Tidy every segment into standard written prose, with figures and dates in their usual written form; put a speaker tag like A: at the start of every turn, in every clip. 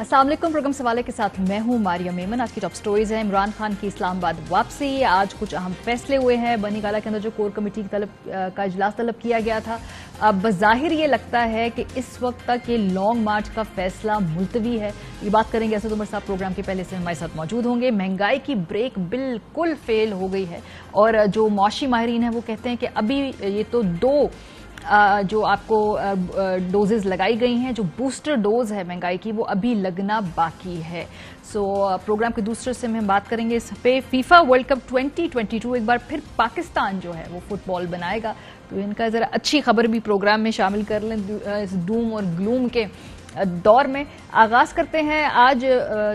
A: अस्सलाम वालेकुम। प्रोग्राम सवाले के साथ मैं हूं मारिया मेमन। आज की टॉप स्टोरीज हैं। इमरान खान की इस्लामाबाद वापसी, आज कुछ अहम फैसले हुए हैं। बनी गाला के अंदर जो कोर कमेटी का इजलास तलब किया गया था, अब बज़ाहिर ये लगता है कि इस वक्त तक ये लॉन्ग मार्च का फैसला मुलतवी है। ये बात करेंगे असद उमर साहब, प्रोग्राम के पहले से हमारे साथ मौजूद होंगे। महंगाई की ब्रेक बिल्कुल फेल हो गई है और जो मौशी माहिरीन हैं वो कहते हैं कि अभी ये तो दो जो आपको डोजेज लगाई गई हैं, जो बूस्टर डोज है महंगाई की, वो अभी लगना बाकी है। प्रोग्राम के दूसरे से हम बात करेंगे इस पे। फीफा वर्ल्ड कप 2022 एक बार फिर पाकिस्तान जो है वो फुटबॉल बनाएगा, तो इनका ज़रा अच्छी खबर भी प्रोग्राम में शामिल कर लें इस डूम और ग्लूम के दौर में। आगाज़ करते हैं, आज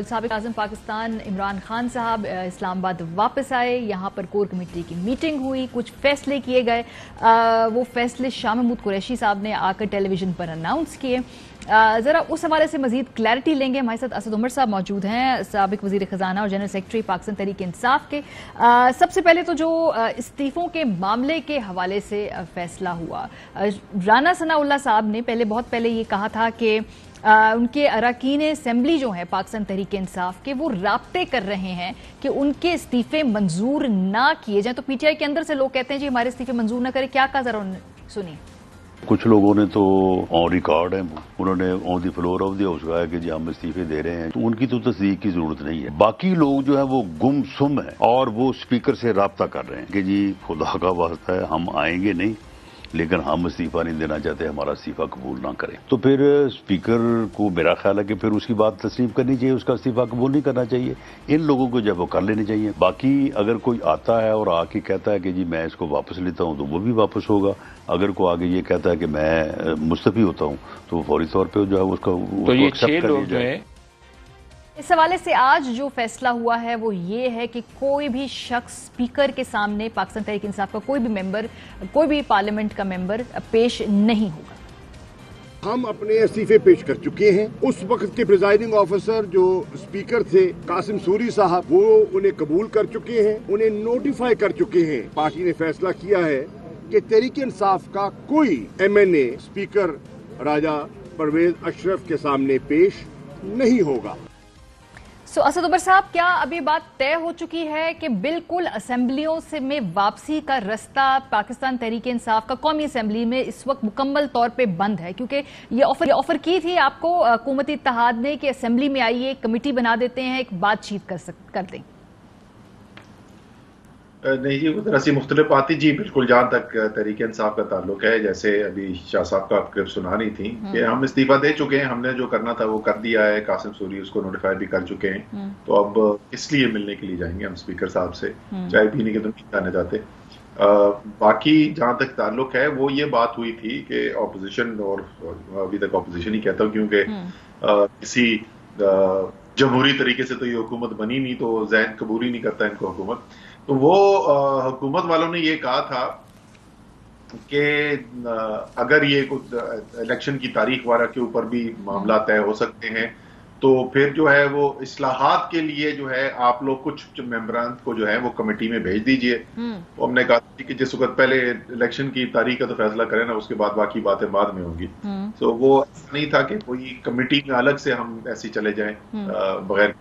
A: साबिक़ आज़म पाकिस्तान इमरान खान साहब इस्लामाबाद वापस आए। यहाँ पर कोर कमेटी की मीटिंग हुई, कुछ फैसले किए गए। वो फैसले शाह महमूद कुरैशी साहब ने आकर टेलीविज़न पर अनाउंस किए। ज़रा उस हवाले से मज़ीद क्लैरिटी लेंगे। हमारे साथ असद उमर साहब मौजूद हैं, साबिक़ वज़ीर ख़ज़ाना और जनरल सेक्रेटरी पाकिस्तान तहरीक इंसाफ के। सबसे पहले तो जो इस्तीफ़ों के मामले के हवाले से फैसला हुआ, राना सनाउल्लाह साहब ने बहुत पहले ये कहा था कि उनके अरकान असेंबली जो है पाकिस्तान तहरीक इंसाफ के, वो राब्ते कर रहे हैं कि उनके इस्तीफे मंजूर ना किए जाएं। तो पीटीआई के अंदर से लोग कहते हैं जी हमारे इस्तीफे मंजूर ना करें, क्या कहा जरा सुनिए।
B: कुछ लोगों ने तो ऑन रिकॉर्ड है, उन्होंने on the floor of the house कहा कि जी हम इस्तीफे दे रहे हैं, तो उनकी तो तस्दीक की जरूरत नहीं है। बाकी लोग जो है वो गुमसुम है और वो स्पीकर से राब्ता कर रहे हैं कि जी खुदा का वास्ता है हम आएंगे नहीं, लेकिन हम इस्तीफा नहीं देना चाहते, हमारा इस्तीफा कबूल ना करें। तो फिर स्पीकर को मेरा ख्याल है कि फिर उसकी बात तस्लीम करनी चाहिए, उसका इस्तीफा कबूल नहीं करना चाहिए। इन लोगों को जब वो कर लेनी चाहिए। बाकी अगर कोई आता है और आके कहता है कि जी मैं इसको वापस लेता हूं, तो वो भी वापस होगा। अगर कोई आगे ये कहता है कि मैं मुस्तफी होता हूं, तो वो फौरी तौर पर जो है उसका
C: तो ये 6 लोग जो है।
A: इस हवाले से आज जो फैसला हुआ है वो ये है कि कोई भी शख्स स्पीकर के सामने पाकिस्तान तहरीक इंसाफ का कोई भी मेंबर, कोई भी पार्लियामेंट का मेंबर पेश नहीं होगा।
D: हम अपने इस्तीफे पेश कर चुके हैं। उस वक्त के प्रिजाइडिंग ऑफिसर जो स्पीकर थे कासिम सूरी साहब, वो उन्हें कबूल कर चुके हैं, उन्हें नोटिफाई कर चुके हैं। पार्टी ने फैसला किया है कि तहरीक इंसाफ का कोई एमएनए स्पीकर राजा परवेज अशरफ के सामने पेश नहीं होगा।
A: असद उमर साहब, क्या अभी बात तय हो चुकी है कि बिल्कुल असेंबलियों से में वापसी का रास्ता पाकिस्तान तहरीक इंसाफ का कौमी असेंबली में इस वक्त मुकम्मल तौर पे बंद है? क्योंकि ये ऑफर की थी आपको हुकूमती इत्तेहाद ने कि असेंबली में आइए, एक कमेटी बना देते हैं, एक बातचीत कर दें।
E: नहीं जी, वो दरअसल मुख्तलिफ आती जी। बिल्कुल, जहाँ तक तहरीक इंसाफ का ताल्लुक है, जैसे अभी शाह साहब का क्लिप सुना रही थी कि हम इस्तीफा दे चुके हैं, हमने जो करना था वो कर दिया है। कासिम सूरी उसको नोटिफाई भी कर चुके हैं, तो अब इसलिए मिलने के लिए जाएंगे हम स्पीकर साहब से, चाय पीने के तो नहीं जाने जाते। बाकी जहाँ तक ताल्लुक है, वो ये बात हुई थी कि ऑपोजिशन, और अभी तक ऑपोजिशन ही कहता हूँ क्योंकि किसी जमहूरी तरीके से तो ये हुकूमत बनी नहीं, तो ज़हन कबूल ही नहीं करता इनको हुकूमत। तो वो हुकूमत वालों ने ये कहा था कि अगर ये कुछ इलेक्शन की तारीख वगैरह के ऊपर भी मामला तय हो सकते हैं, तो फिर जो है वो इस्लाहात के लिए जो है आप लोग कुछ मेंबरान को जो है वो कमेटी में भेज दीजिए। तो हमने कहा कि जिस वक्त पहले इलेक्शन की तारीख का तो फैसला करें ना, उसके बाद बाकी बातें बाद में होंगी। तो वो नहीं था कि कोई कमेटी में अलग से हम ऐसे चले जाएं बगैर।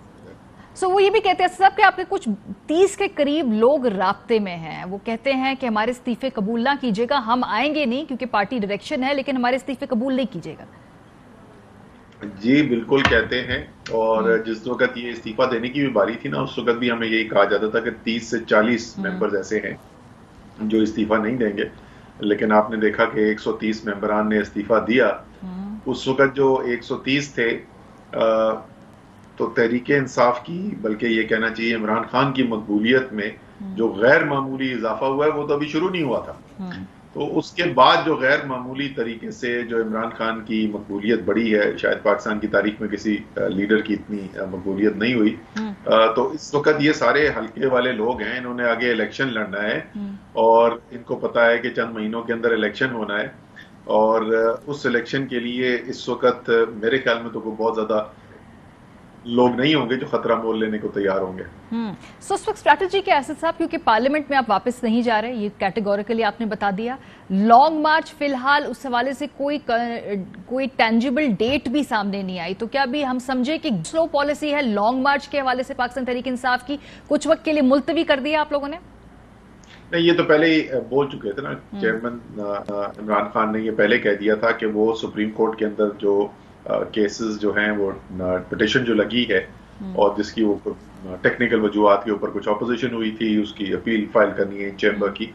A: वो ये भी कहते हैं साहब कि आपके कुछ 30 के करीब लोग राब्ते में हैं। वो कहते हैं कि हमारे इस्तीफे कबूल ना कीजिएगा, हम आएंगे नहीं क्योंकि पार्टी डायरेक्शन है, लेकिन हमारे इस्तीफे कबूल नहीं कीजिएगा।
E: जी बिल्कुल कहते हैं, और जिस वक्त ये इस्तीफा देने की भी बारी थी ना, उस वक्त भी हमें यही कहा जाता था कि 30 से 40 मेंबर्स ऐसे हैं जो इस्तीफा नहीं देंगे। लेकिन आपने देखा कि 130 मेंबरान ने इस्तीफा दिया। उस वक्त जो 130 थे, तो तहरीक इंसाफ की, बल्कि ये कहना चाहिए इमरान खान की मकबूलियत में जो गैर मामूली इजाफा हुआ है, वो तो अभी शुरू नहीं हुआ था। तो उसके बाद जो गैर मामूली तरीके से जो इमरान खान की मकबूलियत बढ़ी है, शायद पाकिस्तान की तारीख में किसी लीडर की इतनी मकबूलियत नहीं हुई। तो इस वक्त ये सारे हल्के वाले लोग हैं, इन्होंने आगे इलेक्शन लड़ना है और इनको पता है कि चंद महीनों के अंदर इलेक्शन होना है, और उस इलेक्शन के लिए इस वक्त मेरे ख्याल में तो बहुत ज्यादा लोग नहीं होंगे जो खतरा मोल लेने को तैयार होंगे।
A: सो इस वक्त स्ट्रैटेजी क्या है असद साहब, क्योंकि पार्लियामेंट में आप वापस नहीं जा रहे, ये कैटेगोरिकली आपने बता दिया। लॉन्ग मार्च फिलहाल उस हवाले से कोई टेंजिबल डेट भी सामने नहीं आई, तो क्या भी हम समझे कि स्लो पॉलिसी है लॉन्ग मार्च के हवाले से पाकिस्तान तहरीक इंसाफ की, कुछ वक्त के लिए मुलतवी कर दिया आप लोगों ने?
E: नहीं, ये तो पहले ही बोल चुके थे ना चेयरमैन इमरान खान ने, ये पहले कह दिया था कि वो सुप्रीम कोर्ट के अंदर जो केसेस जो हैं वो पिटिशन जो लगी है और जिसकी ऊपर टेक्निकल वजूहात के ऊपर कुछ ऑपोजिशन हुई थी, उसकी अपील फाइल करनी है चैम्बर की,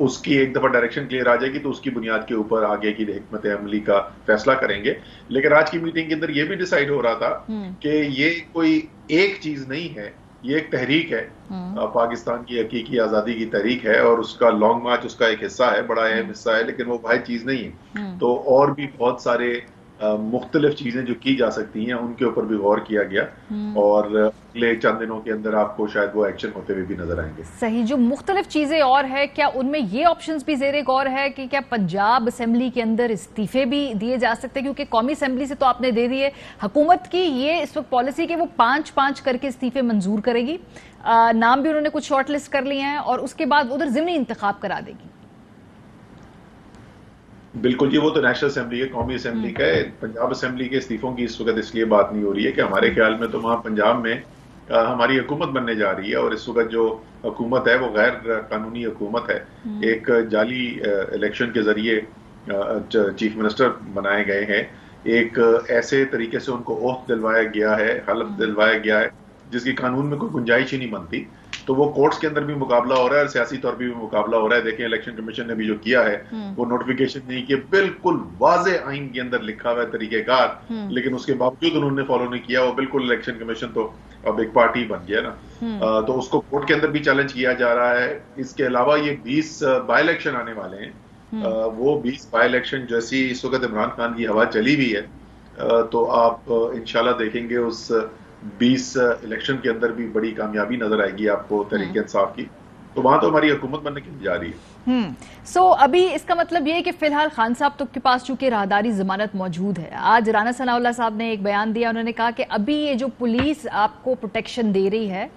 E: उसकी एक दफा डायरेक्शन क्लियर आ जाएगी तो उसकी बुनियाद के ऊपर आगे की हिकमत अमली का फैसला करेंगे। लेकिन आज की मीटिंग के अंदर ये भी डिसाइड हो रहा था कि ये कोई एक चीज नहीं है, ये एक तहरीक है, पाकिस्तान की हकीकी आजादी की तहरीक है और उसका लॉन्ग मार्च उसका एक हिस्सा है, बड़ा अहम हिस्सा है, लेकिन वो वाहिद चीज नहीं है। तो और भी बहुत सारे मुख्तलिफ चीजें जो की जा सकती हैं उनके ऊपर भी गौर किया गया और अगले चंद दिनों के अंदर आपको शायद वो एक्शन होते हुए भी नजर आएंगे।
A: सही, जो मुख्तलिफ चीजें और है, क्या उनमें ये ऑप्शंस भी जेरे गौर है कि क्या पंजाब असेंबली के अंदर इस्तीफे भी दिए जा सकते हैं? क्योंकि कौमी असेंबली से तो आपने दे दिए, हुकूमत की ये इस वक्त पॉलिसी कि वो 5-5 करके इस्तीफे मंजूर करेगी, नाम भी उन्होंने कुछ शॉर्ट लिस्ट कर लिए हैं और उसके बाद उधर ज़िमनी इंतखाब करा देगी।
E: बिल्कुल जी, वो तो नेशनल असेंबली है, कौमी असेंबली का है। पंजाब असेंबली के इस्तीफों की इस वक्त इसलिए बात नहीं हो रही है कि हमारे ख्याल में तो वहाँ पंजाब में हमारी हुकूमत बनने जा रही है और इस वक्त जो हुकूमत है वो गैर कानूनी हुकूमत है। एक जाली इलेक्शन के जरिए चीफ मिनिस्टर बनाए गए हैं, एक ऐसे तरीके से उनको ओथ दिलवाया गया है, हल्फ दिलवाया गया है जिसकी कानून में कोई गुंजाइश ही नहीं बनती। तो वो कोर्ट्स के अंदर भी मुकाबला हो रहा है और सियासी तौर पर भी मुकाबला हो रहा है। देखें इलेक्शन कमीशन ने भी जो किया है वो नोटिफिकेशन नहीं किया, बिल्कुल वाजे आइन के अंदर लिखा हुआ है तरीकेकार, लेकिन उसके बावजूद उन्होंने फॉलो नहीं किया। वो बिल्कुल इलेक्शन कमीशन तो अब एक पार्टी बन गया ना, तो उसको कोर्ट के अंदर भी चैलेंज किया जा रहा है। इसके अलावा ये 20 बाई इलेक्शन आने वाले हैं, वो 20 बाई इलेक्शन जैसी इस वक्त इमरान खान की हवा चली भी है, तो आप इंशाल्लाह देखेंगे उस 20 इलेक्शन के अंदर भी बड़ी कामयाबी नजर आएगी आपको तहरीक इंसाफ की। तो वहां तो हमारी हुकूमत बनने की जा रही है।
A: सो अभी इसका मतलब ये है कि फिलहाल खान साहब तो के पास चूंकि राहदारी जमानत मौजूद है। आज राना सनाउल्लाह साहब ने एक बयान दिया, उन्होंने कहा कि अभी ये जो पुलिस आपको प्रोटेक्शन दे रही है,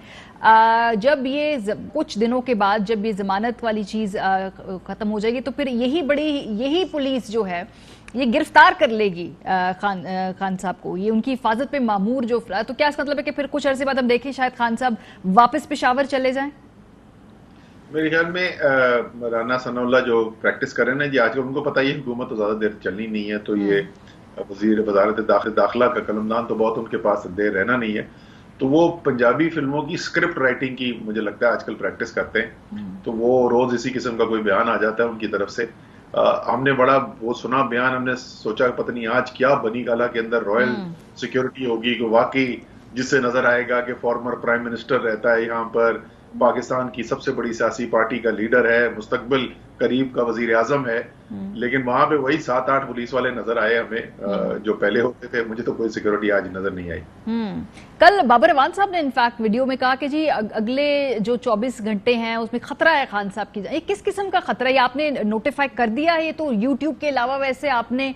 A: जब ये कुछ दिनों के बाद जब ये जमानत वाली चीज खत्म हो जाएगी तो फिर यही पुलिस जो है ये गिरफ्तार कर लेगी खान साहब को, ये उनकी हिफाजत पे मामूर जो। तो क्या इसका मतलब है कि फिर कुछ अरसे बाद हम देखें शायद खान साहब वापस पेशावर चले जाएं?
E: मेरे ख्याल में राना सनाउल्लाह जो प्रैक्टिस कर रहे हैं ना जी, आजकल उनको पता ही हुकूमत तो ज्यादा देर चलनी नहीं है, तो ये वजीर वजारत दाखिला का कलमदान तो बहुत उनके पास देर रहना नहीं है, तो वो पंजाबी फिल्मों की स्क्रिप्ट राइटिंग की मुझे लगता है आजकल प्रैक्टिस करते हैं। तो वो रोज इसी किस्म का कोई बयान आ जाता है उनकी तरफ से। हमने बड़ा वो सुना बयान, हमने सोचा पता नहीं आज क्या बनी गाला के अंदर रॉयल सिक्योरिटी होगी कि वाकई जिससे नजर आएगा कि फॉर्मर प्राइम मिनिस्टर रहता है यहाँ पर, पाकिस्तान की सबसे बड़ी सियासी पार्टी का लीडर है, मुस्तकबिल करीब का वजीर आजम है, लेकिन वहां पे वही 7-8 पुलिस वाले नजर आए हमें जो पहले होते थे। मुझे तो कोई सिक्योरिटी आज नजर नहीं आई।
A: कल बाबर अवान साहब ने इनफैक्ट वीडियो में कहा कि जी अगले जो 24 घंटे हैं उसमें खतरा है खान साहब की। ये किस किस्म का खतरा है? ये आपने नोटिफाई कर दिया है? ये तो यूट्यूब के अलावा वैसे आपने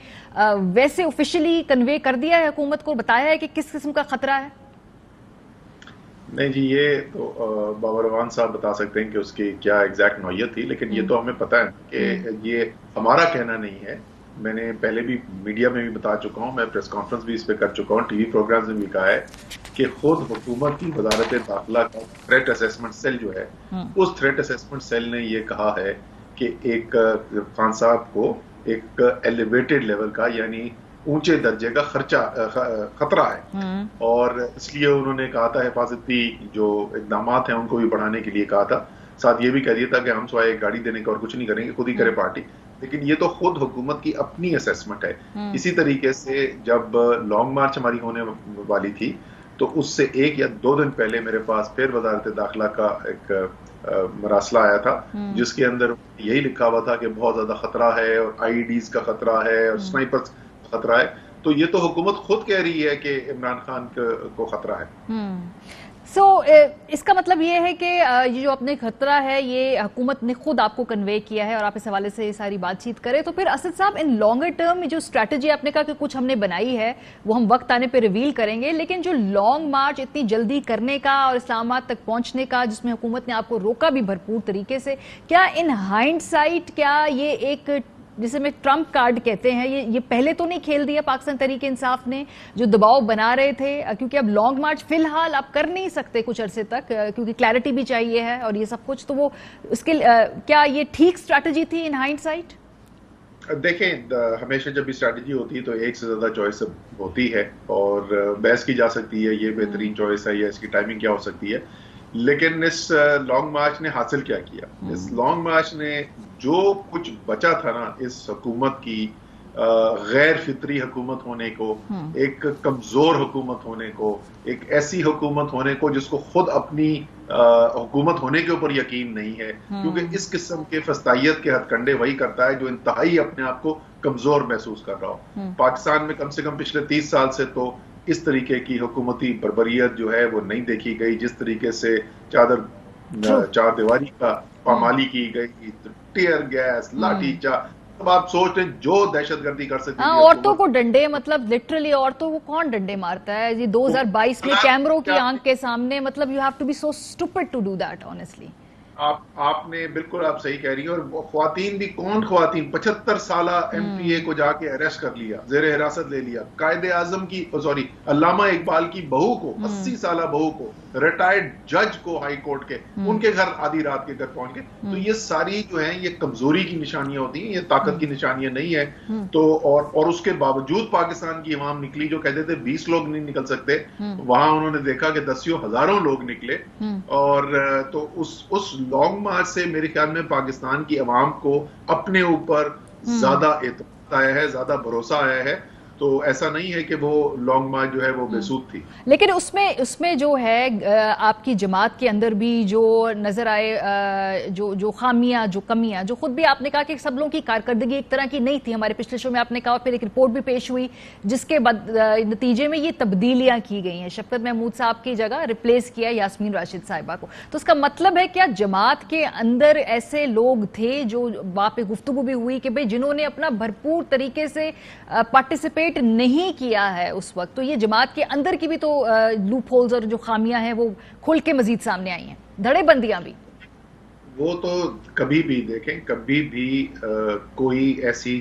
A: वैसे ऑफिशियली कन्वे कर दिया है हुकूमत को, बताया है कि किस किस्म का खतरा है?
E: नहीं जी, ये तो बाबर अवान साहब बता सकते हैं कि उसकी क्या एग्जैक्ट नौयत थी, लेकिन ये तो हमें पता है कि ये हमारा कहना नहीं है। मैंने पहले भी मीडिया में भी बता चुका हूँ, मैं प्रेस कॉन्फ्रेंस भी इस पे कर चुका हूँ, टीवी प्रोग्राम्स में भी कहा है कि खुद हुकूमत की वजारत दाखिला का थ्रेट असेसमेंट सेल जो है, उस थ्रेट असेसमेंट सेल ने ये कहा है कि एक खान साहब को एक एलिवेटेड लेवल का यानी ऊंचे दर्जे का खतरा है, और इसलिए उन्होंने कहा था हिफाजती जो इकदाम हैं उनको भी बढ़ाने के लिए कहा था। साथ ये भी कह दिया था कि हम स्वाय गाड़ी देने का और कुछ नहीं करेंगे, खुद ही करे पार्टी। लेकिन ये तो खुद हुकूमत की अपनी असेसमेंट है। इसी तरीके से जब लॉन्ग मार्च हमारी होने वाली थी तो उससे 1 या 2 दिन पहले मेरे पास फिर वजारत दाखिला का एक मरासला आया था जिसके अंदर यही लिखा हुआ था कि बहुत ज्यादा खतरा है और IEDs का खतरा है और स्नाइपर्स खतरा है। तो ये तो हुकूमत खुद कह रही है कि इमरान खान को खतरा है।
A: اس کا مطلب یہ ہے کہ یہ جو اپنے خطرہ ہے یہ حکومت نے خود آپ کو کنوے کیا ہے اور آپ اس حوالے سے یہ ساری بات چیت کریں. تو پھر اسد صاحب ان لانگر ٹرم جو اسٹریٹجی آپ نے کہا کہ کچھ ہم نے بنائی ہے وہ ہم وقت آنے پہ ریویل کریں گے, لیکن جو لانگ مارچ اتنی جلدی کرنے کا اور اسلام آباد تک پہنچنے کا جس میں حکومت نے آپ کو روکا بھی بھرپور طریقے سے, کیا ان ہائنڈ سائٹ کیا یہ ایک جسے میں ٹرمپ کارڈ کہتے ہیں یہ پہلے تو نہیں کھیل دیا پاکستان تحریک انصاف نے جو دباؤ بنا رہے تھے, کیونکہ اب لانگ مارچ فی الحال آپ کر نہیں سکتے کچھ عرصے تک کیونکہ کلیئرٹی بھی چاہیے ہے اور یہ سب کچھ, تو وہ اس کے کیا یہ ٹھیک اسٹریٹجی تھی ان ہائنڈ سائٹ؟
E: دیکھیں, ہمیشہ جب اسٹریٹجی ہوتی ہے تو ایک سے زیادہ چوائس ہوتی ہے اور بحث کی جا سکتی ہے یہ بہترین چوائس ہے یا اس کی ٹائمنگ کیا ہو سکتی ہے, لیکن اس لانگ مارچ نے حاصل کیا کیا؟ اس لانگ مارچ نے جو کچھ بچا تھا نا اس حکومت کی غیر فطری حکومت ہونے کو, ایک کمزور حکومت ہونے کو, ایک ایسی حکومت ہونے کو جس کو خود اپنی حکومت ہونے کے اوپر یقین نہیں ہے, کیونکہ اس قسم کے فسطائیت کے ہتھ کنڈے وہی کرتا ہے جو انتہائی اپنے آپ کو کمزور محسوس کر رہا ہو. پاکستان میں کم سے کم پچھلے 30 سال سے تو اس طریقے کی حکومتی بربریت جو ہے وہ نہیں دیکھی گئی, جس طریقے سے چار دیواری کا پامالی کی گئی, ٹیئر گیس, لاٹھی چارج, اب آپ سوچ رہے جو دہشت گردی کر سکتی ہے.
A: عورتوں کو ڈنڈے, مطلب لٹرلی عورتوں کو کون ڈنڈے مارتا ہے یہ 2022 میں کیمروں کی آنکھ کے سامنے, مطلب you have to be so stupid to do that honestly.
E: آپ نے بالکل آپ صحیح کہہ رہی ہیں, اور خواتین بھی کون خواتین, 75 سالہ ایم پی اے کو جا کے اریسٹ کر لیا, زیر حراست لے لیا. قائد اعظم کی علامہ اقبال کی بہو کو, 80 سالہ بہو کو, ریٹائرڈ جج کو ہائی کورٹ کے, ان کے گھر آدھی رات کے گھر پہنچ گئے. تو یہ ساری جو ہیں یہ کمزوری کی نشانیاں ہوتی ہیں, یہ طاقت کی نشانیاں نہیں ہے. تو اور اس کے باوجود پاکستان کی عوام نکلی جو کہتے تھے 20 لوگ نہیں نکل سکتے, وہاں انہوں نے دیکھا کہ دسیوں ہزاروں لوگ نکلے. اور تو اس لانگ مارچ سے میرے خیال میں پاکستان کی عوام کو اپنے اوپر زیادہ اعتماد آیا ہے, زیادہ بھروسہ آیا ہے. تو ایسا نہیں ہے کہ وہ لانگ مارچ جو ہے وہ بے سود تھی.
A: لیکن اس میں جو ہے آپ کی جماعت کے اندر بھی جو نظر آئے جو خامیاں, جو کمیاں, جو خود بھی آپ نے کہا کہ سب لوگوں کی کارکردگی ایک طرح کی نہیں تھی. ہمارے پچھلے شو میں آپ نے کہا, پھر ایک رپورٹ بھی پیش ہوئی جس کے نتیجے میں یہ تبدیلیاں کی گئی ہیں. شفقت محمود صاحب کی جگہ ریپلیس کیا یاسمین راشد صاحبہ کو. تو اس کا مطلب ہے کیا جماعت کے اندر ایسے لوگ تھے جو وہاں پہ گفتگو بھی ہوئی کہ بھئی جنہوں نے اپنا بھرپور طریقے سے پارٹیسپیٹ نہیں کیا ہے اس وقت, تو یہ جماعت کے اندر کی بھی تو لوپ ہولز اور جو خامیاں ہیں وہ کھل کے مزید سامنے آئی ہیں, دھڑے بندیاں بھی.
E: وہ تو کبھی بھی دیکھیں, کبھی بھی کوئی ایسی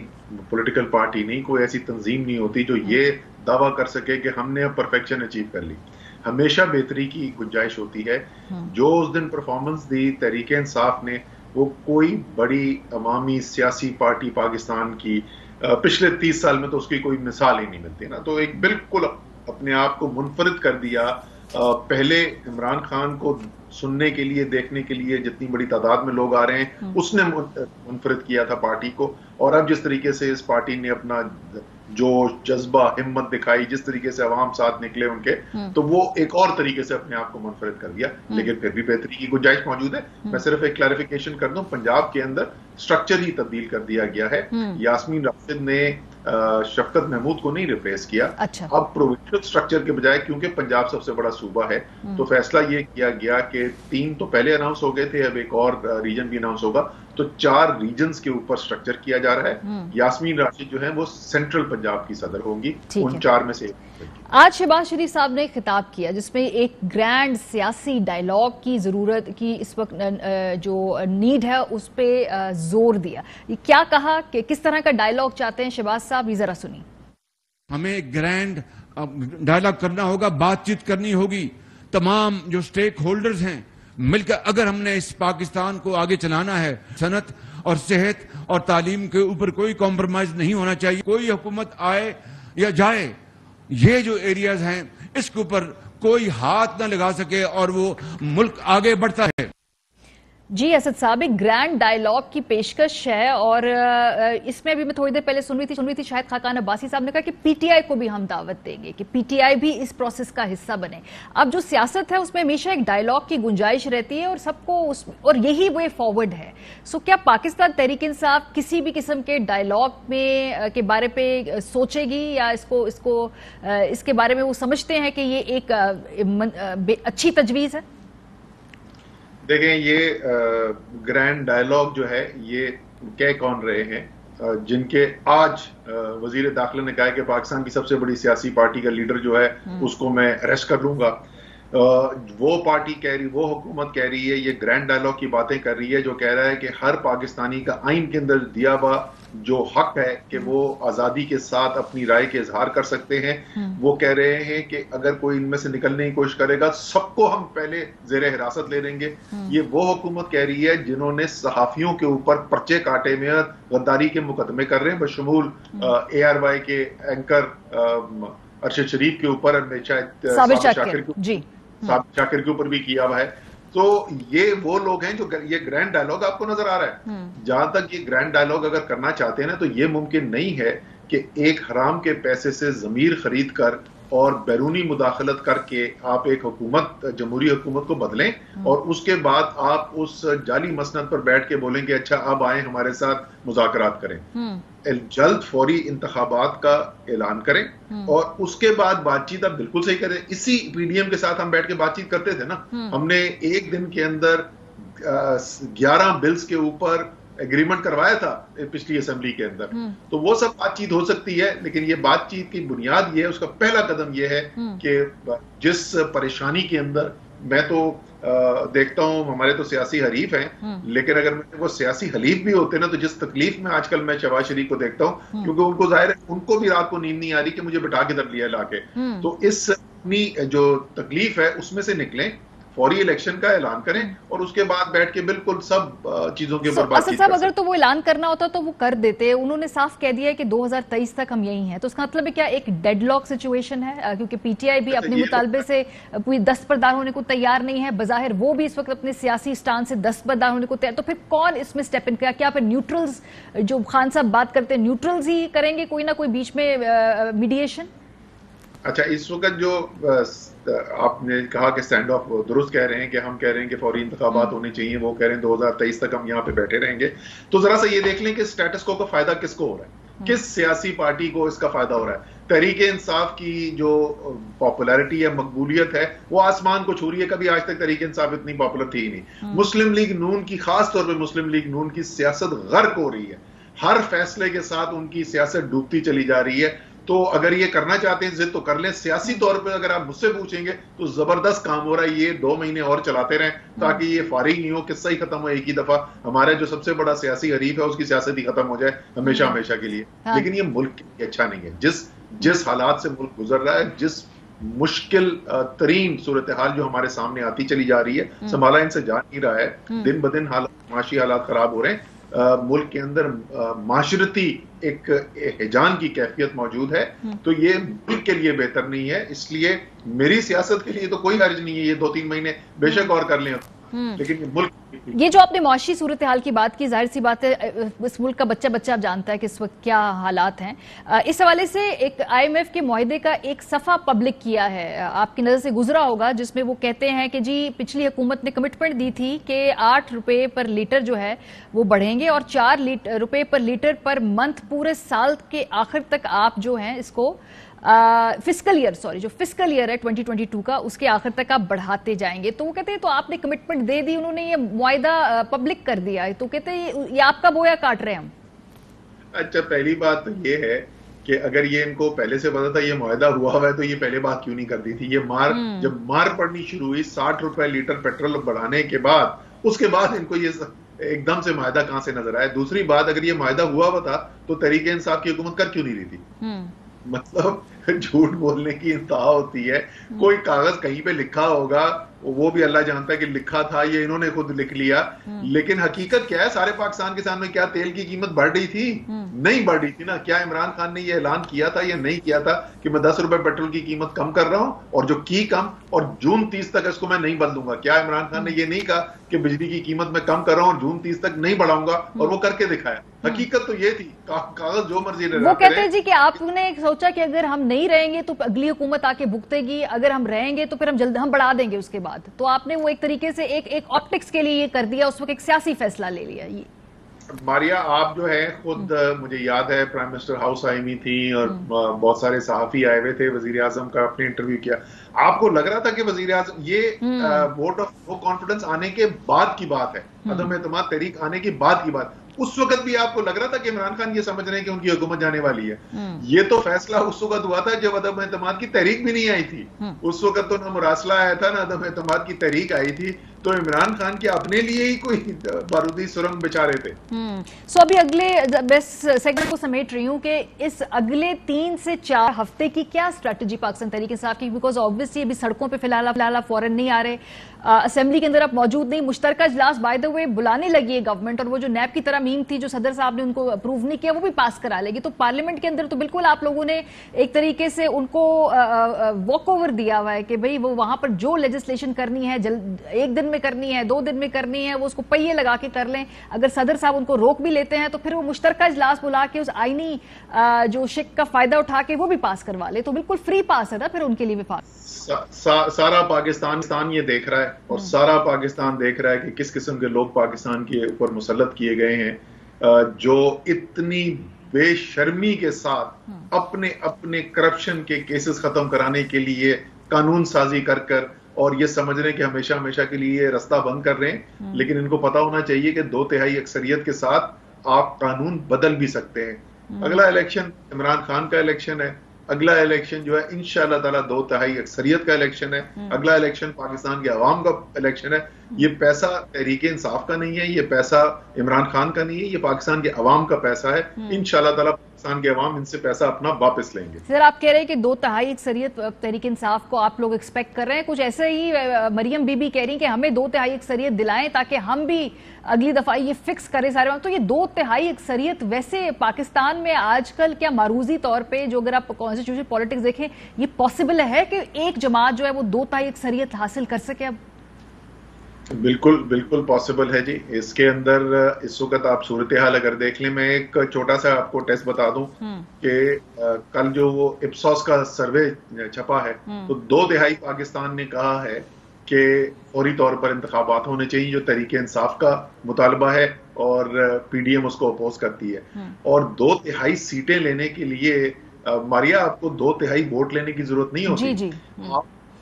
E: پولیٹیکل پارٹی نہیں, کوئی ایسی تنظیم نہیں ہوتی جو یہ دعویٰ کر سکے کہ ہم نے اب پرفیکشن اچیو کر لی. ہمیشہ بہتری کی گنجائش ہوتی ہے. جو اس دن پرفارمنس دی تحریک انصاف نے, وہ کوئی بڑی عوامی سیاسی پارٹی پاکستان کی پچھلے 30 سال میں تو اس کی کوئی مثال ہی نہیں ملتی نا. تو ایک بالکل اپنے آپ کو منفرد کر دیا. پہلے عمران خان کو سننے کے لیے, دیکھنے کے لیے جتنی بڑی تعداد میں لوگ آ رہے ہیں, اس نے منفرد کیا تھا پارٹی کو. اور اب جس طریقے سے اس پارٹی نے اپنا جوش, جذبہ, ہمت دکھائی, جس طریقے سے عوام ساتھ نکلے ان کے, تو وہ ایک اور طریقے سے اپنے آپ کو منفرد کر دیا. لیکن پھر بھی بہتری کی گنجائش موجود ہے. میں صرف ایک کلیریفیکیشن کر دوں, پنجاب کے اندر سٹرکچر ہی تبدیل کر دیا گیا ہے. یاسمین راشد نے شفقت محمود کو نہیں ریپلیس کیا. اب پروونشل سٹرکچر کے بجائے, کیونکہ پنجاب سب سے بڑا صوبہ ہے, تو فیصلہ یہ کیا گیا کہ 3 تو پہلے اناؤنس ہو گئے تھے, اب ایک اور ریجن بھی اناؤنس ہوگا. تو 4 ریجنز کے اوپر سٹرکچر کیا جا رہا ہے. یاسمین راشد جو ہے وہ سینٹرل پنجاب کی صدر ہوں گی, ان 4 میں سے.
A: آج شہباز شریف صاحب نے خطاب کیا جس میں ایک گرینڈ سیاسی ڈائلاگ کی ضرورت کی اس وقت جو نیڈ ہے اس پہ زور دیا. کیا کہا کہ کس طرح کا ڈائلاگ چاہتے ہیں شہباز صاحب, یہ ذرا سنیں.
F: ہمیں گرینڈ ڈائلاگ کرنا ہوگا, بات چیت کرنی ہوگی. تمام جو سٹیک ہولڈرز ہیں مل کر, اگر ہم نے اس پاکستان کو آگے چلانا ہے, صنعت اور صحت اور تعلیم کے اوپر کوئی کمپرومائز نہیں ہونا چاہیے. کوئی حکومت آئے یا جائے, یہ جو ایریاز ہیں اس کے اوپر کوئی ہاتھ نہ لگا سکے اور وہ ملک آگے بڑھتا ہے.
A: जी असद साहब, एक ग्रैंड डायलॉग की पेशकश है और इसमें अभी मैं थोड़ी देर पहले सुन रही थी शायद खाकान अब्बासी साहब ने कहा कि पीटीआई को भी हम दावत देंगे कि पीटीआई भी इस प्रोसेस का हिस्सा बने। अब जो सियासत है उसमें हमेशा एक डायलॉग की गुंजाइश रहती है और सबको और यही वे फॉरवर्ड है। सो क्या पाकिस्तान तहरीक इंसाफ किसी भी किस्म के डायलॉग में के बारे पे सोचेगी या इसके बारे में वो समझते हैं कि ये एक अच्छी तजवीज़ है?
E: देखें, ये ग्रैंड डायलॉग जो है ये कह कौन रहे हैं जिनके आज वजीर दाखिला ने कहा है कि पाकिस्तान की सबसे बड़ी सियासी पार्टी का लीडर जो है उसको मैं अरेस्ट कर लूंगा। वो पार्टी कह रही, वो हुकूमत कह रही है, ये ग्रैंड डायलॉग की बातें कर रही है, जो कह रहा है कि हर पाकिस्तानी का आइन के अंदर दिया हुआ जो हक है कि वो आजादी के साथ अपनी राय के इजहार कर सकते हैं। वो कह रहे हैं कि अगर कोई इनमें से निकलने की कोशिश करेगा सबको हम पहले जेर हिरासत ले लेंगे। ये वो हुकूमत कह रही है जिन्होंने सहाफियों के ऊपर पर्चे काटे में गद्दारी के मुकदमे कर रहे हैं, बशमूल ARY के एंकर अरशद शरीफ के ऊपर, साबिर शाकिर के ऊपर भी किया हुआ है। तो ये वो लोग हैं जो ये ग्रैंड डायलॉग आपको नजर आ रहा है। जहां तक ये ग्रैंड डायलॉग अगर करना चाहते हैं ना, तो ये मुमकिन नहीं है कि एक हराम के पैसे से जमीर खरीद कर और बैरूनी मुदाखलत करके आप एक हुकूमत, जमहूरी हुकूमत को बदलें और उसके बाद आप उस जाली मसनद पर बैठ के बोलें कि अच्छा अब आए हमारे साथ मुज़ाकरात करें। जल्द फौरी इंतखाबात का ऐलान करें और उसके बाद बातचीत आप बिल्कुल सही करें। इसी PDM के साथ हम बैठ के बातचीत करते थे ना, हमने एक दिन के अंदर 11 बिल्स के ऊपर एग्रीमेंट करवाया था पिछली असेंबली के अंदर। तो वो सब बातचीत हो सकती है, लेकिन ये बातचीत की बुनियाद ये है, उसका पहला कदम ये है कि जिस परेशानी के अंदर मैं तो देखता हूं, हमारे तो सियासी हरीफ हैं, लेकिन अगर वो सियासी हलीफ भी होते ना, तो जिस तकलीफ में आजकल मैं शहबाज शरीफ को देखता हूं, क्योंकि उनको जाहिर है उनको भी रात को नींद नहीं आ रही कि मुझे बिठा के धर लिया लाके, तो इस अपनी जो तकलीफ है उसमें से निकलें, फौरी इलेक्शन का ऐलान करें और उसके बाद बैठ के बिल्कुल सब चीजों के ऊपर बातचीत
A: साहब, अगर तो वो ऐलान करना होता तो वो कर देते। उन्होंने साफ कह दिया है कि 2023 तक हम यही हैं, तो उसका मतलब है क्या एक डेडलॉक सिचुएशन है? क्योंकि पीटीआई भी अपने मुतालबे से पूरी दस्तबरदार होने को तैयार नहीं है, बज़ाहिर वो भी इस वक्त अपने सियासी स्टांस से दस्तबरदार होने को तैयार, तो फिर कौन इसमें स्टेप इन करेगा? क्या फिर न्यूट्रल्स, जो खान साहब बात करते हैं, न्यूट्रल्स ही करेंगे कोई ना कोई बीच में मीडिएशन?
E: अच्छा, इस वक्त जो आपने कहा कि स्टैंड ऑफ दुरुस्त कह रहे हैं कि हम कह रहे हैं कि फौरी इंतखाबात होने चाहिए, वो कह रहे हैं 2023 तक हम यहाँ पे बैठे रहेंगे, तो जरा सा ये देख लें कि स्टेटस को का फायदा किसको हो रहा है, किस सियासी पार्टी को इसका फायदा हो रहा है। तहरीक इंसाफ की जो पॉपुलैरिटी है, मकबूलियत है, वो आसमान को छू रही है। कभी आज तक तहरीक इंसाफ इतनी पॉपुलर थी ही नहीं। मुस्लिम लीग नून की, खास तौर पर मुस्लिम लीग नून की सियासत गर्क हो रही है, हर फैसले के साथ उनकी सियासत डूबती चली जा रही है। तो अगर ये करना चाहते हैं जिद तो कर लें। सियासी तौर पे अगर आप मुझसे पूछेंगे तो जबरदस्त काम हो रहा है, ये 2 महीने और चलाते रहें ताकि ये फारिग नहीं हो, किस्सा ही खत्म हो एक ही दफा, हमारा जो सबसे बड़ा सियासी हरीफ है उसकी सियासत ही खत्म हो जाए हमेशा हमेशा के लिए। लेकिन ये मुल्क के लिए अच्छा नहीं है। जिस हालात से मुल्क गुजर रहा है, जिस मुश्किल तरीन सूरत हाल जो हमारे सामने आती चली जा रही है, संभाला इनसे जा नहीं रहा है। दिन ब दिन माशी हालात खराब हो रहे हैं। मुल्क के अंदर माशरती एक हिजान की कैफियत मौजूद है, तो ये मुल्क के लिए बेहतर नहीं है। इसलिए मेरी सियासत के लिए तो कोई हर्ज नहीं है, ये 2-3 महीने बेशक और कर लें, लेकिन ये मुल्क,
A: ये जो आपने मुआशी सूरत हाल की बात की, जाहिर सी बात है इस मुल्क का बच्चा बच्चा आप जानता है कि इस वक्त क्या हालात हैं। इस हवाले से एक IMF के मुआहदे का एक सफ़ा पब्लिक किया है, आपकी नज़र से गुजरा होगा, जिसमें वो कहते हैं कि जी पिछली हुकूमत ने कमिटमेंट दी थी कि 8 रुपये पर लीटर जो है वो बढ़ेंगे और 4 रुपये पर लीटर पर मंथ पूरे साल के आखिर तक आप जो हैं इसको फिस्कल ईयर है 2022 का, उसके आखिर तक आप बढ़ाते जाएंगे। तो वो कहते हैं तो आपने कमिटमेंट दे दी, उन्होंने ये मुआहदा पब्लिक कर दिया है, तो कहते हैं ये आपका बोया काट रहे हैं हम।
E: अच्छा, पहली बात तो ये है कि अगर ये इनको पहले से पता था ये मुआहदा हुआ है तो ये पहले बात क्यों नहीं कर दी थी। ये जब मार पड़नी शुरू हुई 60 रुपए लीटर पेट्रोल बढ़ाने के बाद, उसके बाद इनको ये एकदम से मुआहदा कहां से नजर आया। दूसरी बात, अगर ये मुआहदा हुआ था तो तहरीक इंसाफ की हुकूमत कर क्यों नहीं रही थी? मतलब झूठ बोलने की इंतहा होती है। कोई कागज कहीं पे लिखा होगा, وہ بھی اللہ جانتا ہے کہ لکھا تھا یہ انہوں نے خود لکھ لیا, لیکن حقیقت کیا ہے سارے پاکستان کے سامنے, کیا تیل کی قیمت بڑھ رہی تھی؟ نہیں بڑھ رہی تھی نا. کیا عمران خان نے یہ اعلان کیا تھا یا نہیں کیا تھا کہ میں 10 روپے پیٹرول کی قیمت کم کر رہا ہوں, اور جو کی کم, اور جون 30 تک اس کو میں نہیں بدلوں گا؟ کیا عمران خان نے یہ نہیں کہا کہ بجلی کی قیمت میں کم کر رہا ہوں اور جون 30 تک نہیں بڑھاؤں گا, اور وہ کر کے دکھایا. حقیقت تو یہ تھی, کاغذ جو مرضی
A: وہ کہتے ہیں جی کہ آپ نے سوچا کہ اگر ہم نہیں رہیں گے تو اگلی حکومت آ کے بھگتے گی, اگر ہم رہیں گے تو پھر ہم بڑھا دیں گے اس کے بعد. تو آپ نے وہ ایک طریقے سے ایک آپٹکس کے لیے یہ کر دیا, اس وقت ایک سیاسی فیصلہ لے لیا. یہ
E: ماریا آپ جو ہے خود, مجھے یاد ہے پرائم منسٹر ہاؤس آئی ہوئی تھی اور بہت سارے صحافی آئے ہوئے تھے, وزیر اعظم کا اپنے انٹرویو کیا. آپ کو لگ رہا تھا کہ وزیر اعظم, یہ ووٹ آف نو کانفیڈنس آنے کے بعد کی بات ہے, عدم اعتماد تحریک آنے کے بعد کی بات. اس وقت بھی آپ کو لگ رہا تھا کہ عمران خان یہ سمجھ رہے ہیں کہ ان کی حکومت جانے والی ہے. یہ تو فیصلہ اس وقت ہوا تھا جب عدم اعتماد کی تحریک بھی نہیں آئی تھی. اس وقت تو نہ مراسلہ آیا تھا نہ عدم اعتماد کی تحریک آئی تھی. تو عمران خان کے اپنے لیے ہی کوئی بارودی سرنگ بچا رہے تھے.
A: سو ابھی اگلے بیسٹ سیگمنٹ کو سمیٹ رہی ہوں کہ اس اگلے 3 سے 4 ہفتے کی کیا اسٹریٹجی پاکستان تحریک انصاف کی, بیکاز آبویسلی ابھی سڑکوں پہ فی الحال فورن نہیں آ رہے, اسمبلی کے اندر آپ موجود نہیں. مشترکہ اجلاس بائی دا وے بلانے لگی ہے گورنمنٹ, اور وہ جو نیب کی طرح میم تھی جو صدر صاحب نے ان کو اپروو نہیں کیا وہ بھی پاس کرا لے گی. تو پارلیمنٹ کے اندر تو بالکل آپ لوگوں نے ایک طریقے سے ان کو واک اوور دیا ہوا ہے کہ بھئی وہ وہاں پر جو لیجسلیشن کرنی ہے 1 دن میں کرنی ہے, 2 دن میں کرنی ہے, وہ اس کو پہیے لگا کے کر لیں. اگر صدر صاحب ان کو روک بھی لیتے ہیں تو پھر وہ مشترکہ اجلاس بلا کے اس آئینی جو شک کا فائدہ اٹھا کے وہ بھی پاس کروا لے. تو بالکل فری پاس ہے نا پھر ان کے لیے وفاق.
E: سارا پاکستان یہ دیکھ رہا ہے, اور سارا پاکستان دیکھ رہا ہے کہ کس قسم کے لوگ پاکستان کے اوپر مسلط کیے گئے ہیں, جو اتنی بے شرمی کے ساتھ اپنے کرپشن کے کیسز ختم کرانے کے لیے قانون سازی کر اور یہ سمجھ رہے ہیں کہ ہمیشہ کے لیے یہ رستہ بند کر رہے ہیں. لیکن ان کو پتا ہونا چاہیے کہ 2/3 اکثریت کے ساتھ آپ قانون بدل بھی سکتے ہیں. اگلا الیکشن عمران خان کا الیکشن ہے, اگلا الیکشن جو ہے انشاءاللہ تعالیٰ 2/3 اکثریت کا الیکشن ہے. اگلا الیکشن پاکستان کے عوام کا الیکشن ہے. یہ پیسہ تحریک انصاف کا نہیں ہے, یہ پیسہ عمران خان کا نہیں ہے, یہ پاکستان کے عوام کا پیسہ ہے. انشاءاللہ تعالیٰ پاکستان کے عوام ان سے پیسہ اپنا واپس لیں گے.
A: سر آپ کہہ رہے ہیں کہ 2/3 اکثریت تحریک انصاف کو آپ لوگ ایکسپیکٹ کر رہے ہیں, کچھ ایسے ہی مریم بی بی کہہ رہی ہیں کہ ہمیں 2/3 اکثریت دلائیں تاکہ ہم بھی اگلی دفعہ یہ فکس کریں سارے وقت. تو یہ 2/3 اکثریت ویسے پاکستان میں آج کل کیا معروضی طور پہ جو اگر آپ کانسٹیٹیوشن پالیٹکس دیکھیں یہ پاسبل ہے کہ ایک جماعت جو ہے وہ 2/3 اکثریت حاصل کر سکے؟ اب
E: بالکل پاسبل ہے جی. اس کے اندر اس وقت آپ صورتحال اگر دیکھ لیں, میں ایک چھوٹا سا آپ کو ٹیسٹ بتا دوں کہ کل جو وہ اپسوس کا سروے چھپا ہے تو 2/3 پاکستان نے کہا ہے کہ فوری طور پر انتخابات ہونے چاہیے, جو تحریک انصاف کا مطالبہ ہے, اور پی ڈی ایم اس کو اپوز کرتی ہے. اور 2/3 سیٹیں لینے کے لیے ماریا آپ کو 2/3 ووٹ لینے کی ضرورت نہیں ہوتی.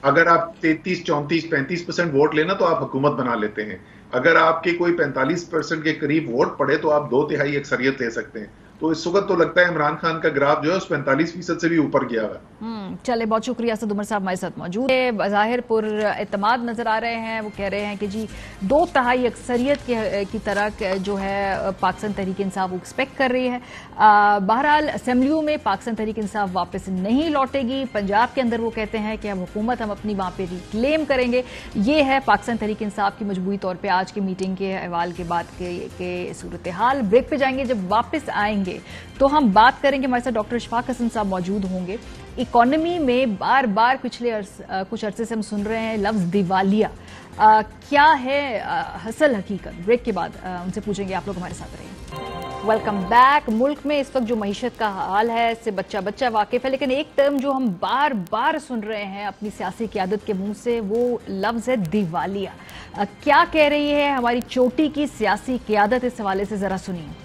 E: اگر آپ 33, 34, 35% ووٹ لینا تو آپ حکومت بنا لیتے ہیں. اگر آپ کے کوئی 45% کے قریب ووٹ پڑے تو آپ 2/3 اکثریت لے سکتے ہیں. تو اس وقت تو لگتا ہے عمران خان کا گراف جو ہے اس 45% سے بھی اوپر گیا ہوا ہے.
A: چلے بہت شکریہ. اسد عمر صاحب ہمارے ساتھ موجود ہے, بظاہر پر اعتماد نظر آ رہے ہیں. وہ کہہ رہے ہیں کہ جی 2/3 اکثریت کی طرح جو ہے پاکستان تحریک انصاف وہ ایکسپیکٹ کر رہی ہے. بہرحال اسمبلیوں میں پاکستان تحریک انصاف واپس نہیں لوٹے گی. پنجاب کے اندر وہ کہتے ہیں کہ حکومت ہم اپنی وہاں پہ ریکلیم کریں گے. یہ ہے پاکستان تحریک انصاف کی مجموعی طور پہ آج کی میٹنگ کے احوال کے بعد کے صورتحال. بریک پہ جائیں گے, جب واپس آئیں گے تو ہم بات کریں گے. ہمارے ساتھ ڈاکٹر اشفاق حسن صاحب موجود ہوں گے. اکانومی میں بار بار پچھلے کچھ عرصے سے ہم سن رہے ہیں لفظ دیوالیہ, کیا ہے اصل حقیقت؟ بریک کے بعد ان سے پوچھیں گے. آپ لوگ ہمارے ساتھ رہیں. Welcome back. ملک میں اس وقت جو معیشت کا حال ہے اس سے بچہ واقف ہے, لیکن ایک ٹرم جو ہم بار بار سن رہے ہیں اپنی سیاسی قیادت کے منہ سے وہ لفظ ہے دیوالیہ. کیا کہہ رہی ہے ہماری چوٹی کی سیاسی قیادت اس حوالے سے ذرا سنیے.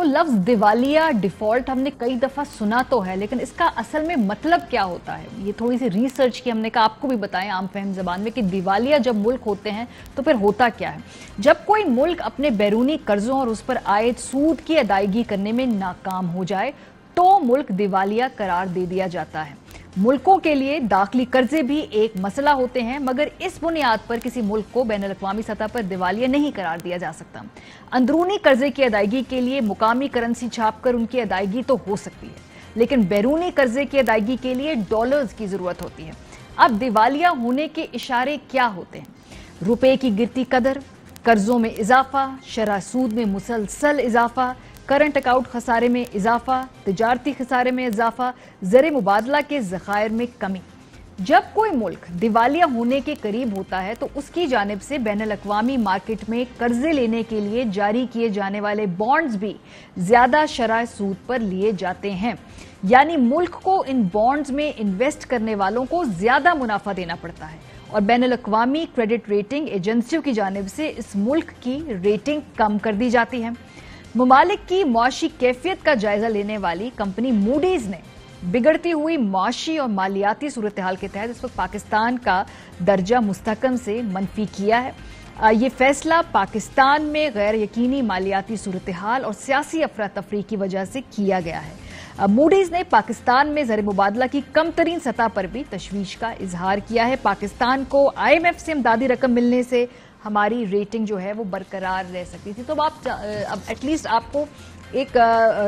A: لفظ دیوالیہ ڈیفالٹ ہم نے کئی دفعہ سنا تو ہے, لیکن اس کا اصل میں مطلب کیا ہوتا ہے یہ تھوڑی سی ریسرچ کی ہم نے کہا آپ کو بھی بتائیں عام فہم زبان میں کہ دیوالیہ جب ملک ہوتے ہیں تو پھر ہوتا کیا ہے. جب کوئی ملک اپنے بیرونی قرضوں اور اس پر عائد سود کی ادائیگی کرنے میں ناکام ہو جائے تو ملک دیوالیہ قرار دے دیا جاتا ہے. ملکوں کے لیے داخلی قرضے بھی ایک مسئلہ ہوتے ہیں, مگر اس بنیاد پر کسی ملک کو بین الاقوامی سطح پر دیوالیہ نہیں قرار دیا جا سکتا. اندرونی قرضے کی ادائیگی کے لیے مقامی کرنسی چھاپ کر ان کی ادائیگی تو ہو سکتی ہے, لیکن بیرونی قرضے کی ادائیگی کے لیے ڈالرز کی ضرورت ہوتی ہے۔ اب دیوالیہ ہونے کے اشارے کیا ہوتے ہیں؟ روپے کی گرتی قدر، قرضوں میں اضافہ، شرح سود میں مسلسل اضافہ، کرنٹ اکاؤنٹ خسارے میں اضافہ، تجارتی خسارے میں اضافہ، زر مبادلہ کے ذخائر میں کمی۔ جب کوئی ملک دیوالیہ ہونے کے قریب ہوتا ہے تو اس کی جانب سے بین الاقوامی مارکیٹ میں قرضے لینے کے لیے جاری کیے جانے والے بانڈز بھی زیادہ شرح سود پر لیے جاتے ہیں، یعنی ملک کو ان بانڈز میں انویسٹ کرنے والوں کو زیادہ منافع دینا پڑتا ہے، اور بین الاقوامی کریڈٹ ریٹنگ ایجنسیوں کی جانب سے اس ملک کی ریٹنگ کم کر دی جاتی ہے۔ ممالک کی معاشی کیفیت کا جائزہ لینے والی کمپنی موڈیز نے بگڑتی ہوئی معاشی اور مالیاتی صورتحال کے تحت اس وقت پاکستان کا درجہ مستحکم سے منفی کیا ہے۔ یہ فیصلہ پاکستان میں غیر یقینی مالیاتی صورتحال اور سیاسی افراتفری کی وجہ سے کیا گیا ہے۔ موڈیز نے پاکستان میں زر مبادلہ کی کم ترین سطح پر بھی تشویش کا اظہار کیا ہے۔ پاکستان کو IMF سے امدادی رقم ملنے سے ہماری ریٹنگ جو ہے وہ برقرار رہ سکتی تھی۔ تو اب ایٹ لیسٹ آپ کو ایک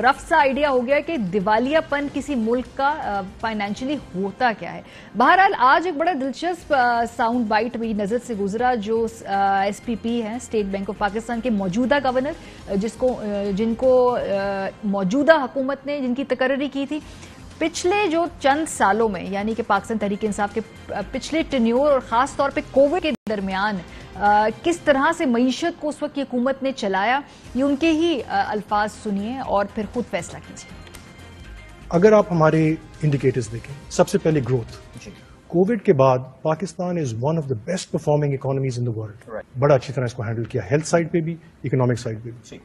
A: رف سا آئیڈیا ہو گیا کہ دیوالیہ پن کسی ملک کا فائنینشلی ہوتا کیا ہے۔ بہرحال آج ایک بڑا دلچسپ ساؤنڈ بائٹ بھی نظر سے گزرا جو SPP ہیں، اسٹیٹ بینک آف پاکستان کے موجودہ گورنر، جن کو موجودہ حکومت نے جن کی تقرری کی تھی، پچھلے جو چند سالوں میں یعنی کہ پاکستان تحریک انصاف کے پچھلے ٹینیور اور خاص طور پہ کووڈ کے درمیان کس طرح سے معیشت کو اس وقت کی حکومت نے چلایا، یہ ان کے ہی الفاظ سنیے اور پھر خود فیصلہ کیجیے۔
G: اگر آپ ہمارے انڈیکیٹرز دیکھیں، سب سے پہلے گروتھ، کووڈ کے بعد Pakistan is one of the best performing economies in the world, بڑا اچھی طرح اس کو ہینڈل کیا، ہیلتھ سائڈ پہ بھی، اکنامک سائڈ پہ بھی۔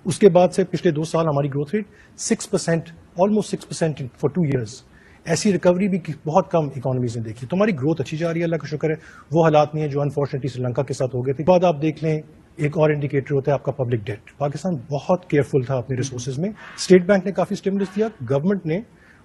G: اس کے بعد سے پچھلے 2 سال ہماری growth rate 6%، almost 6% for 2 years. ایسی ریکوری بھی بہت کم اکانومیز نے دیکھی، تو ہماری گروتھ اچھی جا رہی ہے، اللہ کا شکر ہے۔ وہ حالات نہیں ہے جو انفارچونیٹلی سری لنکا کے ساتھ ہو گئے تھے۔ بعد آپ دیکھ لیں ایک اور انڈیکیٹر ہوتا ہے آپ کا پبلک ڈیٹ۔ پاکستان بہت کیئرفل تھا اپنے ریسورسز میں، اسٹیٹ بینک نے کافی اسٹیمولس دیا، گورنمنٹ نے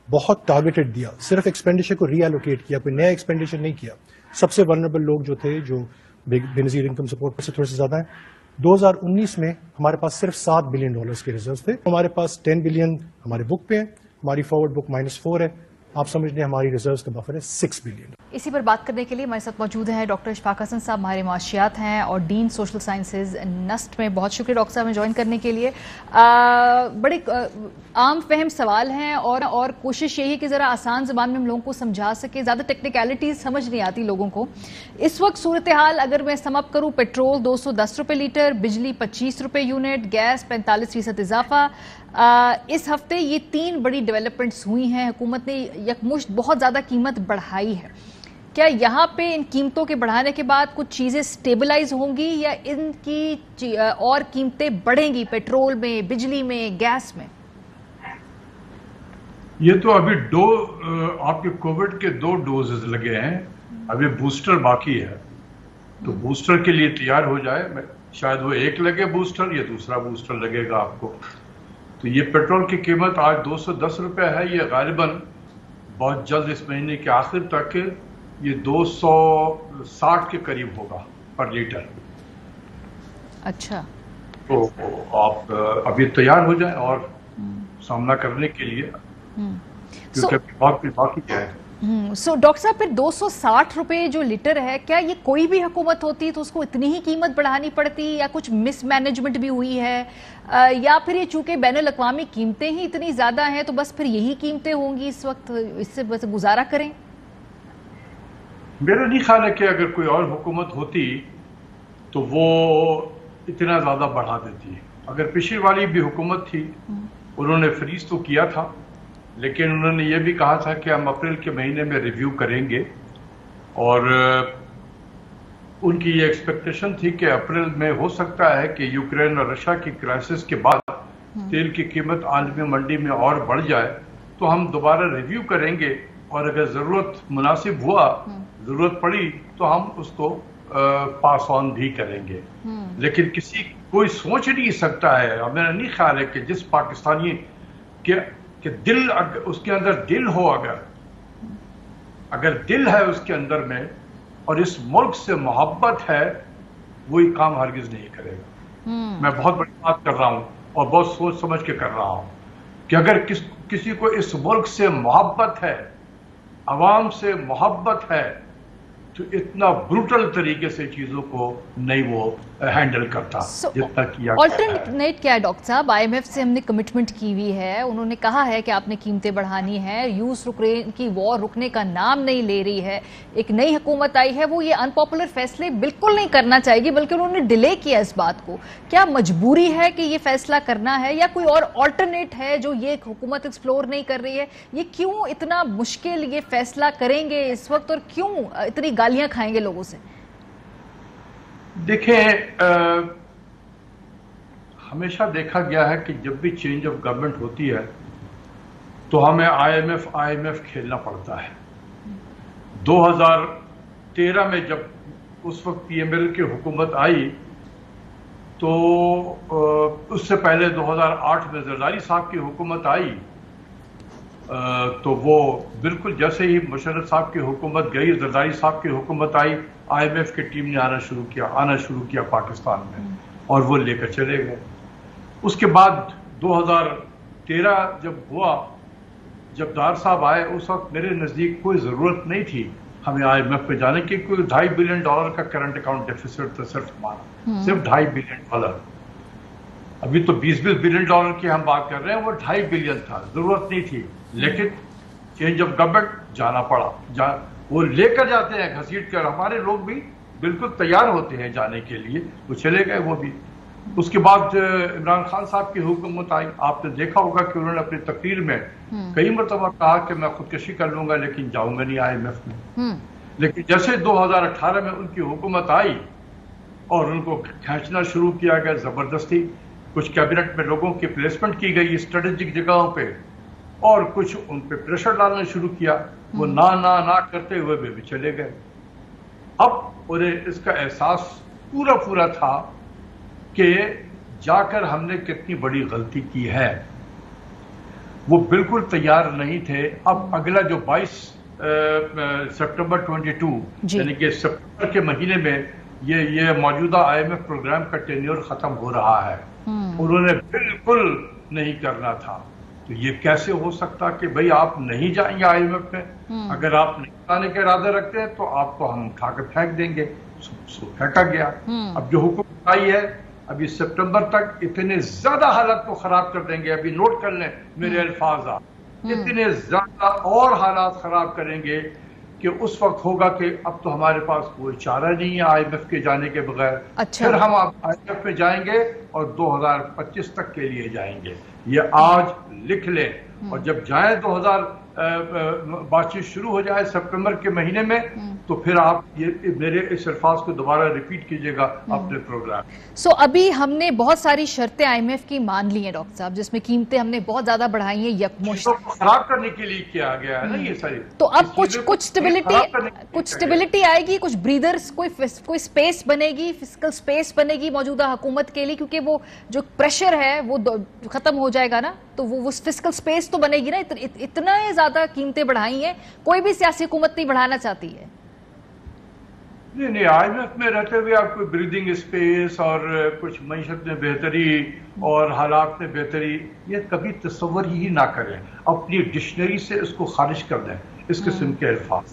G: بہت ٹارگیٹڈ دیا، صرف ایکسپینڈیچر کو ری ایلوکیٹ کیا، کوئی نیا ایکسپینڈیچر نہیں کیا۔ سب سے ولنریبل لوگ جو تھے، جو بے نظیر انکم سپورٹ سے تھوڑے سے زیادہ ہیں، 2019 میں ہمارے پاس صرف $7 بلین کے ریزرو تھے، ہمارے پاس 10 بلین ہمارے بک پہ ہے، ہماری فارورڈ بک -4 ہے، آپ سمجھ لیں ہماری ریزروز کا بفر ہے 6 بلین۔
A: اسی پر بات کرنے کے لیے ہمارے ساتھ موجود ہیں ڈاکٹر اشفاق حسن صاحب، ماہر معاشیات ہیں اور ڈین سوشل سائنسز نسٹ میں۔ بہت شکریہ ڈاکٹر صاحب ہمیں جوائن کرنے کے لیے۔ بڑے عام فہم سوال ہیں اور کوشش یہی ہے کہ ذرا آسان زبان میں ہم لوگوں کو سمجھا سکیں، زیادہ ٹیکنیکلٹیز سمجھ نہیں آتی لوگوں کو۔ اس وقت صورتحال اگر میں سم اپ کروں، پیٹرول $210 لیٹر، بجلی $25 یونٹ، گیس 45% اضافہ۔ اس ہفتے یہ 3 بڑی ڈیولپمنٹس ہوئی ہیں، حکومت نے یکمشت بہت زیادہ قیمت بڑھائی ہے۔ کیا یہاں پہ ان قیمتوں کے بڑھانے کے بعد کچھ چیزیں سٹیبلائز ہوں گی یا ان کی اور قیمتیں بڑھیں گی پیٹرول میں، بجلی میں، گیس میں؟
H: یہ تو ابھی آپ کے کووڈ کے 2 ڈوزز لگے ہیں، ابھی بوسٹر باقی ہے، تو بوسٹر کے لیے تیار ہو جائے، شاید وہ ایک لگے بوسٹر یا دوسرا بوسٹر لگے گا آپ کو۔ تو یہ پیٹرول کی قیمت آج $210 ہے، یہ غالباً بہت جلد اس مہینے کے آخر تک یہ 260 کے قریب ہوگا پر لیٹر۔
A: اچھا،
H: تو آپ ابھی تیار ہو جائیں اور سامنا کرنے کے لیے، کیونکہ باقی کیا ہے۔
A: سو ڈاکٹر صاحب پھر $260 جو لیٹر ہے، کیا یہ کوئی بھی حکومت ہوتی تو اس کو اتنی ہی قیمت بڑھانی پڑتی یا کچھ مس مینجمنٹ بھی ہوئی ہے، یا پھر یہ چونکہ بین الاقوامی قیمتیں ہی اتنی زیادہ ہیں تو بس پھر یہی قیمتیں ہوں گی اس وقت، اس سے بس گزارا کریں؟
H: میرا نہیں خیال ہے کہ اگر کوئی اور حکومت ہوتی تو وہ اتنا زیادہ بڑھا دیتی ہے۔ اگر پچھلی والی بھی حکومت تھی، انہوں نے فریز تو کیا تھا، لیکن انہوں نے یہ بھی کہا تھا کہ ہم اپریل کے مہینے میں ریویو کریں گے، اور ان کی یہ ایکسپیکٹیشن تھی کہ اپریل میں ہو سکتا ہے کہ یوکرین اور رشیا کی کرائسس کے بعد تیل کی قیمت عالمی منڈی میں اور بڑھ جائے تو ہم دوبارہ ریویو کریں گے، اور اگر ضرورت مناسب ہوا، ضرورت پڑی تو ہم اس کو پاس آن بھی کریں گے۔ لیکن کوئی سوچ نہیں سکتا ہے، میرا نہیں خیال ہے کہ جس پاکستانی کہ دل، اس کے اندر دل ہو، اگر دل ہے اس کے اندر میں اور اس ملک سے محبت ہے، وہی کام ہرگز نہیں کرے گا۔ میں بہت بڑی بات کر رہا ہوں اور بہت سوچ سمجھ کے کر رہا ہوں کہ اگر किसी को इस मुल्क से मोहब्बत है, अवाम से मोहब्बत है, तो इतना ब्रूटल तरीके से चीजों को नहीं वो हैंडल करता जितना किया।
A: ऑल्टरनेट क्या है डॉक्टर साहब? IMF से हमने कमिटमेंट की हुई है, उन्होंने कहा है कि आपने कीमतें बढ़ानी है, रूस यूक्रेन की वॉर रुकने का नाम नहीं ले रही है, एक नई हुकूमत आई है, वो ये अनपॉपुलर फैसले बिल्कुल नहीं करना चाहेगी, बल्कि उन्होंने डिले किया इस बात को। क्या मजबूरी है कि ये फैसला करना है, या कोई और ऑल्टरनेट है जो ये हुकूमत एक्सप्लोर नहीं कर रही है? ये क्यों इतना मुश्किल ये फैसला करेंगे इस वक्त, और क्यों इतनी गालियां खाएंगे लोगों से?
H: देखें, हमेशा देखा गया है कि जब भी चेंज ऑफ गवर्नमेंट होती है तो हमें IMF खेलना पड़ता है। 2013 में जब उस वक्त PML की हुकूमत आई, तो उससे पहले 2008 में जरदारी साहब की हुकूमत आई, तो वो बिल्कुल जैसे ही मुशर्रफ साहब की हुकूमत गई, जरदारी साहब की हुकूमत आई, IMF की टीम ने आना शुरू किया पाकिस्तान में, और वो लेकर चले गए। उसके बाद 2013 जब हुआ, जब दार साहब आए, उस वक्त मेरे नज़दीक कोई ज़रूरत नहीं थी हमें IMF पे जाने की। कोई $2.5 बिलियन का करंट अकाउंट डेफिसिट था सिर्फ हमारा, सिर्फ $2.5 बिलियन। अभी तो $20 बिलियन की हम बात कर रहे हैं, वो $2.5 बिलियन था, जरूरत नहीं थी। लेकिन चेंज ऑफ गवर्नमेंट जाना पड़ा, वो लेकर जाते हैं घसीट कर। हमारे लोग भी बिल्कुल तैयार होते हैं जाने के लिए, वो चले गए वो भी। उसके बाद इमरान खान साहब की हुकूमत आई। आपने देखा होगा कि उन्होंने अपनी तकरीर में कई मरतबा कहा कि मैं खुदकशी कर लूंगा लेकिन जाऊंगा नहीं IMF में। लेकिन जैसे 2018 में उनकी हुकूमत आई और उनको खींचना शुरू किया गया जबरदस्ती, कुछ कैबिनेट में लोगों की प्लेसमेंट की गई स्ट्रेटेजिक जगहों पे, और कुछ उन पे प्रेशर डालना शुरू किया, वो ना करते हुए भी चले गए। अब उन्हें इसका एहसास पूरा था कि जाकर हमने कितनी बड़ी गलती की है। वो बिल्कुल तैयार नहीं थे। अब अगला जो 22 सितंबर 22 यानी कि सितंबर के महीने में ये मौजूदा IMF प्रोग्राम का टेन्योर खत्म हो रहा है, उन्होंने बिल्कुल नहीं करना था। तो ये कैसे हो सकता कि भाई आप नहीं जाएंगे IMF में? अगर आप नहीं जाने के इरादे रखते हैं तो आपको हम उठाकर फेंक देंगे। फेंका गया। अब जो हुकूमत आई है, अभी सितंबर तक इतने ज्यादा हालात को खराब कर देंगे, अभी नोट कर लें मेरे अल्फाज, इतने ज्यादा और हालात खराब करेंगे कि उस वक्त होगा कि अब तो हमारे पास कोई चारा नहीं है IMF के जाने के बगैर।
A: अच्छा।
H: फिर हम IMF में जाएंगे और 2025 तक के लिए जाएंगे। ये आज लिख लें, और जब जाए 2000 बातचीत शुरू हो जाए सितंबर के महीने में, तो फिर आप ये मेरे इस अल्फाज को दोबारा रिपीट कीजिएगा अपने प्रोग्राम।
A: सो अभी हमने बहुत सारी शर्तें IMF की मान ली हैं डॉक्टर साहब, जिसमें कीमतें हमने बहुत ज्यादा बढ़ाई हैं, यकमुश्त
H: खराब करने के लिए किया गया है ना ये सारी।
A: तो अब कुछ स्टेबिलिटी आएगी, कुछ ब्रीदर्स, कोई स्पेस बनेगी, फिस्कल स्पेस बनेगी मौजूदा हुकूमत के लिए, क्योंकि वो जो प्रेशर है वो खत्म हो जाएगा ना, तो वो फिस्कल स्पेस तो बनेगी ना। इतना ज्यादा कीमतें बढ़ाई हैं, कोई भी सियासी हुकूमत नहीं बढ़ाना चाहती है।
H: नहीं, IMF में रहते हुए आप कोई ब्रीदिंग स्पेस और कुछ मईशत में बेहतरी और हालात में बेहतरी, ये कभी तस्वर ही ना करें। अपनी डिक्शनरी से इसको खारिज कर दें, इस किस्म के अल्फाज,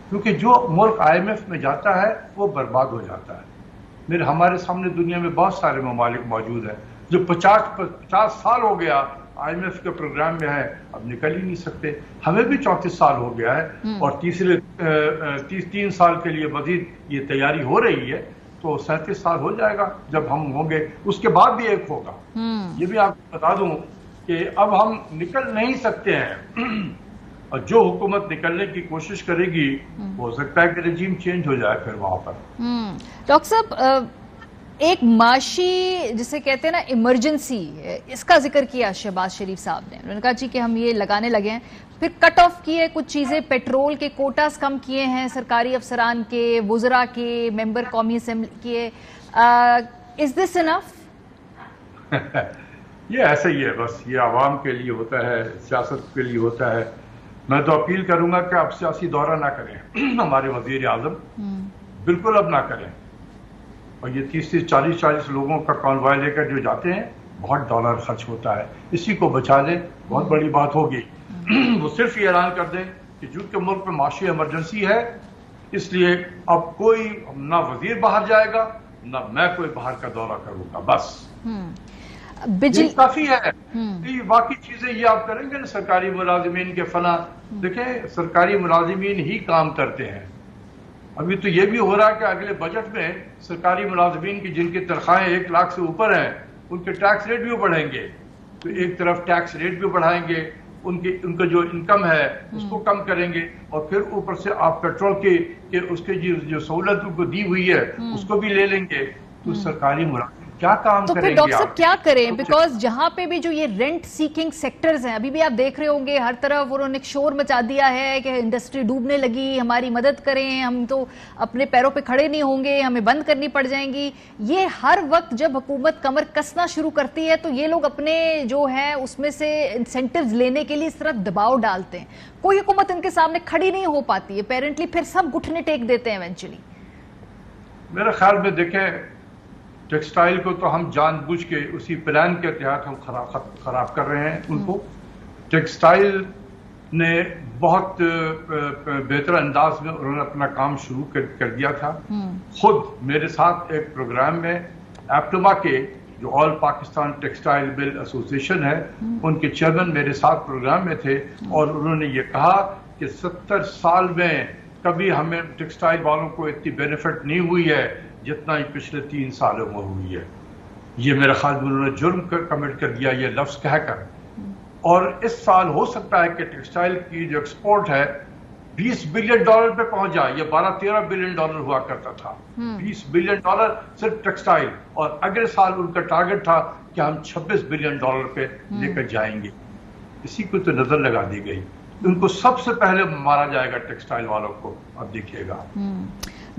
H: क्योंकि जो मुल्क IMF में जाता है वो बर्बाद हो जाता है। हमारे सामने दुनिया में बहुत सारे ममालिक मौजूद हैं जो 50 साल हो गया IMF के प्रोग्राम में है, अब निकल ही नहीं सकते। हमें भी 34 साल हो गया है, और तीसरे 3 साल के लिए मजीद ये तैयारी हो रही है, तो 37 साल हो जाएगा जब हम होंगे। उसके बाद भी एक होगा। ये भी आपको बता दूं कि अब हम निकल नहीं सकते हैं, और जो हुकूमत निकलने की कोशिश करेगी, हो सकता है कि रजीम चेंज हो जाए फिर वहां पर।
A: डॉक्टर साहब, एक माशी जिसे कहते हैं ना इमरजेंसी, इसका जिक्र किया शहबाज शरीफ साहब ने। उन्होंने कहा जी कि हम ये लगाने लगे हैं, फिर कट ऑफ किए कुछ चीजें, पेट्रोल के कोटास कम किए हैं सरकारी अफसरान के, वुजरा के, मेंबर कौमी असेंबली के। Is this enough?
H: ये ऐसा ही है, बस ये आवाम के लिए होता है, सियासत के लिए होता है। मैं तो अपील करूंगा कि आप सियासी दौरा ना करें हमारे वजीर आजम, बिल्कुल अब ना करें। और ये 30-40 लोगों का कॉन्वॉय लेकर जो जाते हैं, बहुत डॉलर खर्च होता है, इसी को बचा लें, बहुत बड़ी बात होगी। वो सिर्फ ये ऐलान कर दें कि चूंकि मुल्क में माशी इमरजेंसी है, इसलिए अब कोई ना वजीर बाहर जाएगा ना मैं कोई बाहर का दौरा करूंगा, बस बिजली काफी है। बाकी चीजें ये आप करेंगे ना, सरकारी मुलाजिमीन के फला, देखें सरकारी मुलाजिमीन ही काम करते हैं। अभी तो ये भी हो रहा है कि अगले बजट में सरकारी मुलाजिमीन की जिनकी तनख्वाहें 1 लाख से ऊपर हैं उनके टैक्स रेट भी बढ़ाएंगे। तो एक तरफ टैक्स रेट भी बढ़ाएंगे, उनका जो इनकम है उसको कम करेंगे, और फिर ऊपर से आप पेट्रोल के उसके जो सहूलत उनको दी हुई है उसको भी ले लेंगे। तो सरकारी मुलाजिम क्या काम
A: तो
H: करेंगे?
A: फिर डॉक्टर साहब क्या करें? बिकॉज जहां पे भी जो ये रेंट सीकिंग सेक्टर्स हैं, अभी भी आप देख रहे होंगे हर तरफ उन्होंने शोर मचा दिया है कि इंडस्ट्री डूबने लगी, हमारी मदद करें, हम तो अपने पैरों पे खड़े नहीं होंगे, हमें बंद करनी पड़ जाएंगी। ये हर वक्त जब हुकूमत कमर कसना शुरू करती है तो ये लोग अपने जो है उसमें से इंसेंटिव्स लेने के लिए इस तरह दबाव डालते हैं। कोई हुकूमत इनके सामने खड़ी नहीं हो पाती है, अपेरेंटली फिर सब घुटने टेक देते हैं इवेंचुअली।
H: मेरे ख्याल में देखें, टेक्सटाइल को तो हम जानबूझ के उसी प्लान के तहत हम खराब कर रहे हैं उनको। टेक्सटाइल ने बहुत बेहतर अंदाज में उन्होंने अपना काम शुरू कर दिया था। खुद मेरे साथ एक प्रोग्राम में एप्टोमा के जो all Pakistan textile mill association है उनके चेयरमैन मेरे साथ प्रोग्राम में थे, और उन्होंने ये कहा कि 70 साल में कभी हमें टेक्सटाइल वालों को इतनी बेनिफिट नहीं हुई है जितना ही पिछले 3 सालों में हुई है। ये मेरे ख्याल में उन्होंने जुर्म कमिट कर दिया ये लफ्ज कहकर। और इस साल हो सकता है कि टेक्सटाइल की जो एक्सपोर्ट है 20 बिलियन डॉलर पे पहुंच जाए। ये 12-13 बिलियन डॉलर हुआ करता था, 20 बिलियन डॉलर सिर्फ टेक्सटाइल, और अगले साल उनका टारगेट था कि हम 26 बिलियन डॉलर पे लेकर जाएंगे। इसी को तो नजर लगा दी गई। उनको सबसे पहले मारा जाएगा टेक्सटाइल वालों को, अब देखिएगा।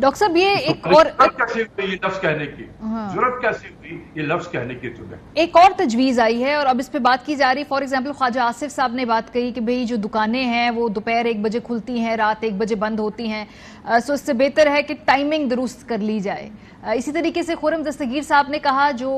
A: डॉक्टर साहब ये
H: तो
A: एक और
H: कैसे हुई ये लफ्ज कहने की जरूरत, कैसे हुई ये लफ्ज कहने की तुम्हें?
A: एक और तजवीज आई है और अब इस पे बात की जा रही है। फॉर एग्जांपल ख्वाजा आसिफ साहब ने बात कही कि भाई जो दुकानें हैं वो दोपहर 1 बजे खुलती हैं, रात 1 बजे बंद होती हैं, सो इससे बेहतर है कि टाइमिंग दुरुस्त कर ली जाए। इसी तरीके से खुर्रम दस्तगीर साहब ने कहा जो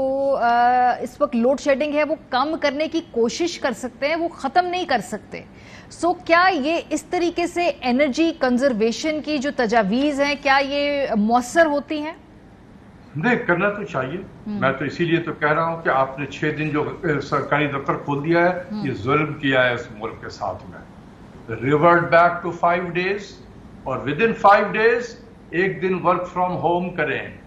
A: इस वक्त लोड शेडिंग है वो कम करने की कोशिश कर सकते हैं, वो खत्म नहीं कर सकते। सो क्या ये इस तरीके से एनर्जी कंजर्वेशन की जो तजावीज हैं क्या ये मौसर होती हैं?
H: नहीं, करना तो चाहिए। मैं तो इसीलिए तो कह रहा हूं कि आपने 6 दिन जो सरकारी दफ्तर खोल दिया है, ये जुल्म किया है इस मुल्क के साथ में। रिवर्ट बैक टू 5 डेज, और विद इन 5 डेज 1 दिन वर्क फ्रॉम होम करें,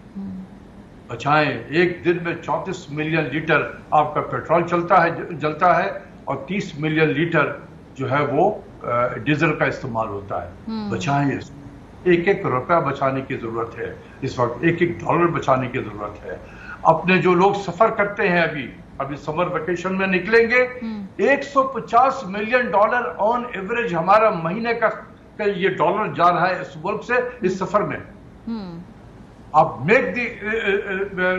H: बचाएं। 1 दिन में 34 मिलियन लीटर आपका पेट्रोल जलता है और 30 मिलियन लीटर जो है वो डीजल का इस्तेमाल होता है। बचाएं इसको। 1-1 रुपया बचाने की जरूरत है इस वक्त, 1-1 डॉलर बचाने की जरूरत है। अपने जो लोग सफर करते हैं अभी समर वेकेशन में निकलेंगे, 150 मिलियन डॉलर ऑन एवरेज हमारा महीने का ये डॉलर जा रहा है इस मुल्क से इस सफर में। आप मेक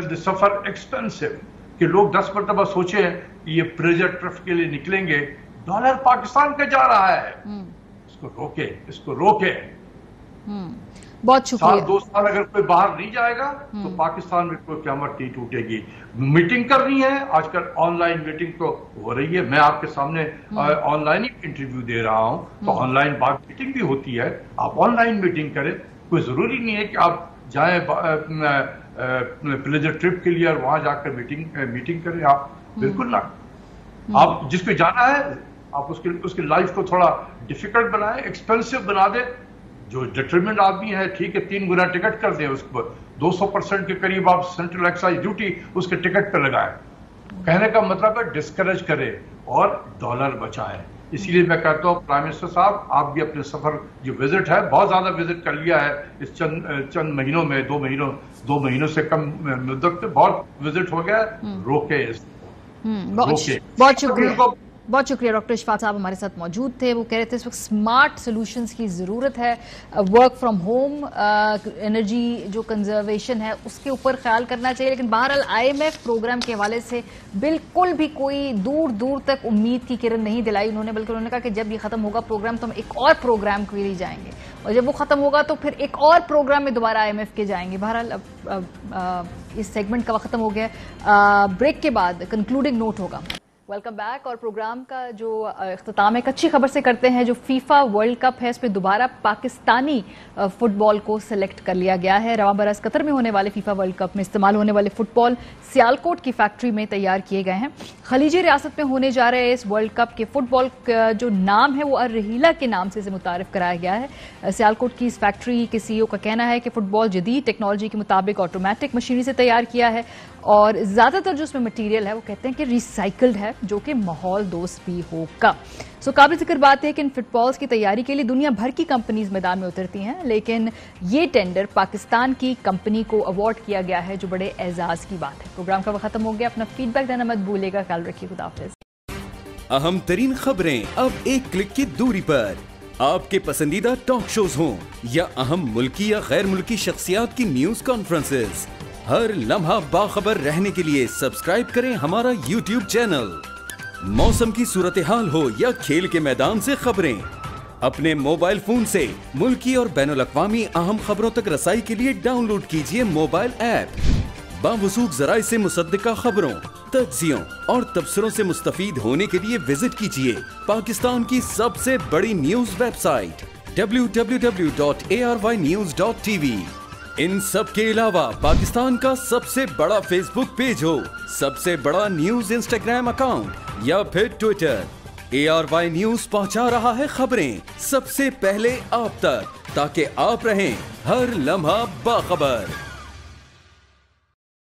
H: द सफर एक्सपेंसिव कि लोग 10 मरतबा सोचे ये प्लेजर ट्रिप के लिए निकलेंगे, डॉलर पाकिस्तान का जा रहा है, इसको रोके।
A: बहुत शुक्रिया।
H: 2 साल अगर कोई बाहर नहीं जाएगा तो पाकिस्तान में कोई क़यामत नहीं टूटेगी। मीटिंग करनी है, आजकल ऑनलाइन मीटिंग तो हो रही है, मैं आपके सामने ऑनलाइन ही इंटरव्यू दे रहा हूं, तो ऑनलाइन बात मीटिंग भी होती है। आप ऑनलाइन मीटिंग करें, कोई जरूरी नहीं है कि आप जाएं प्लेजर ट्रिप के लिए और वहां जाकर मीटिंग करें। आप बिल्कुल ना, आप जिसको जाना है आप उसकी लाइफ को थोड़ा डिफिकल्ट बनाएं, एक्सपेंसिव बना दें। जो डिटरमिन्ड आदमी है, ठीक है, 3 गुना टिकट कर दें उसको, 200% के करीब आप सेंट्रल एक्साइज ड्यूटी उसके टिकट पर लगाएं। कहने का मतलब है डिस्करेज करें और डॉलर बचाएं। इसीलिए मैं कहता हूँ प्राइम मिनिस्टर साहब, आप भी अपने सफर जो विजिट है, बहुत ज्यादा विजिट कर लिया है इस चंद महीनों में, 2 महीनों से कम मुद्दत में बहुत विजिट हो गया। रोके इसको,
A: बहुत शुक्रिया डॉक्टर इशफाक साहब हमारे साथ मौजूद थे। वो कह रहे थे इस वक्त स्मार्ट सॉल्यूशंस की ज़रूरत है, वर्क फ्रॉम होम, एनर्जी जो कंजर्वेशन है उसके ऊपर ख्याल करना चाहिए। लेकिन बहरहाल IMF प्रोग्राम के हवाले से बिल्कुल भी कोई दूर दूर तक उम्मीद की किरण नहीं दिलाई उन्होंने, बल्कि उन्होंने कहा कि जब ये ख़त्म होगा प्रोग्राम तो हम एक और प्रोग्राम के लिए जाएंगे, और जब वो ख़त्म होगा तो फिर एक और प्रोग्राम में दोबारा IMF के जाएंगे। बहरहाल अब इस सेगमेंट का वक्त खत्म हो गया है। ब्रेक के बाद कंक्लूडिंग नोट होगा। Welcome back. और प्रोग्राम का जो इख्तिताम है एक अच्छी खबर से करते हैं। जो फीफा वर्ल्ड कप है, इस पे दोबारा पाकिस्तानी फुटबॉल को सिलेक्ट कर लिया गया है। रवां बरस कतर में होने वाले फीफा वर्ल्ड कप में इस्तेमाल होने वाले फुटबॉल सियालकोट की फैक्ट्री में तैयार किए गए हैं। खलीजी रियासत में होने जा रहे इस वर्ल्ड कप के फुटबॉल का जो नाम है वो अर्रहीला के नाम से इसे मुतारिफ कराया गया है। सियालकोट की इस फैक्ट्री के CEO का कहना है कि फुटबॉल जदीद टेक्नोलॉजी के मुताबिक ऑटोमेटिक मशीनरी से तैयार किया है और ज्यादातर जो उसमें मटीरियल है वो कहते हैं कि रिसाइकल्ड है, जो कि माहौल दोस्त भी होगा। सो काबिल जिक्र बात है कि इन फुटबॉल्स की तैयारी के लिए दुनिया भर की कंपनीज मैदान में उतरती हैं, लेकिन ये टेंडर पाकिस्तान की कंपनी को अवार्ड किया गया है, जो बड़े एजाज की बात है। प्रोग्राम का वक्त खत्म हो गया। अपना फीडबैक देना मत भूलिएगा। ख्याल रखिए। खुदा हाफिज।
I: अहम तरीन खबरें अब एक क्लिक की दूरी पर। आपके पसंदीदा टॉक शोज हों या अहम मुल्की या गैर मुल्की शख्सियात की न्यूज कॉन्फ्रेंसेस, हर लम्हा बाखबर रहने के लिए सब्सक्राइब करें हमारा YouTube चैनल। मौसम की सूरत हाल हो या खेल के मैदान से खबरें, अपने मोबाइल फोन से मुल्की और बैनुल-अक़वामी अहम खबरों तक रसाई के लिए डाउनलोड कीजिए मोबाइल ऐप। बावसूख ज़राए से मुसद्दिका खबरों, तज्ज़ियों और तबसरों से मुस्तफीद होने के लिए विजिट कीजिए पाकिस्तान की सबसे बड़ी न्यूज वेबसाइट www.arYnews.tv। इन सब के अलावा पाकिस्तान का सबसे बड़ा फेसबुक पेज हो, सबसे बड़ा न्यूज इंस्टाग्राम अकाउंट या फिर ट्विटर, ARY न्यूज पहुंचा रहा है खबरें सबसे पहले आप तक, ताकि आप रहें हर लम्हा बाखबर।